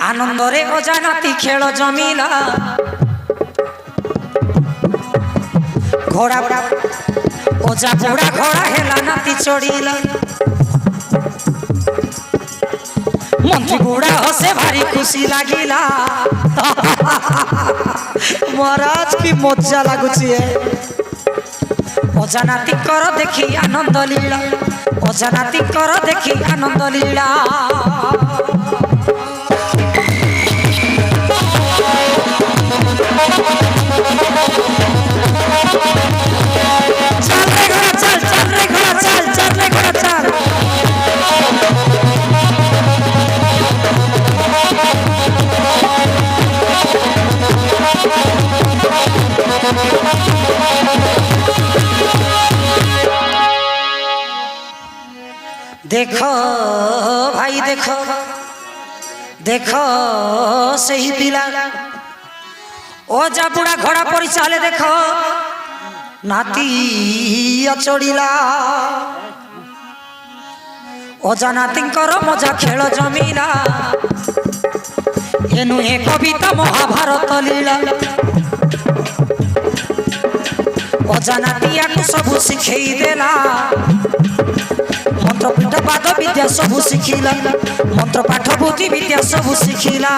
आनंदरे अजानाती खेल जमिला घोड़ा ओजा बुढ़ा घोड़ा हेला नाती चढ़ीला मंत्री बुढ़ा हसे भारी खुशी लागिला महाराज की मजा लगुची अजानाती कर देखी आनंद लीला अजानाती कर देखी आनंद लीला चल रे घोड़ा चल चल रे घोड़ा चल चल रे घोड़ा चल देखो भाई देखो देखो सही पिला ओ जा बुढ़ा घोड़ा पर चाले देखो नाती चढ़ीला ओजा नाती मजा खेल जमिला ये नुहे कविता महाभारत लीला ओजा नातिया को सबू शिखेई देला मंत्र पीठ पाद विद्या सबू शिखिला मंत्र पाठ बुद्धि विद्या सबू शिखिला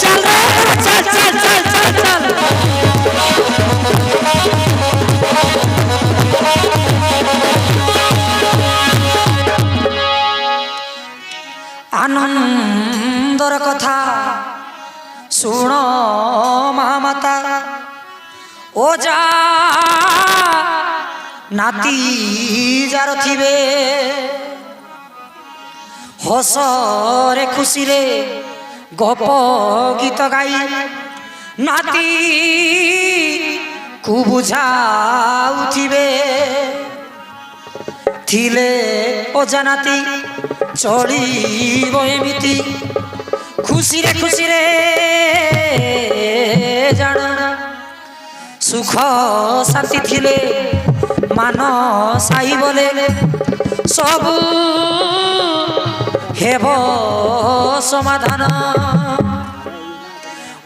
चल रे चल चल चल चल चल आनंदर कथा सुन महामाता ओजा नाती जार थिबे हसरे खुशी रे गप गीत गाई नाती को बुझाउथिबे थिले अजानाती चढ़ीब एमिति खुशी रे जान सुख शांति थिले मान साई बोले सबू हेब समाधान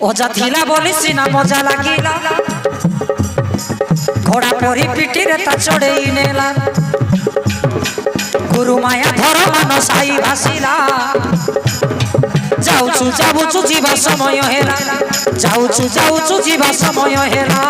ओजा थिला बोली सीना मजा लागिला घोड़ा परी पिटी रे ता चढ़ेई नेला गुरु माया धर मान साई भासिला जाऊचु जाऊचु जीवा समय हेला जाऊचु जाऊचु जीवा समय हेला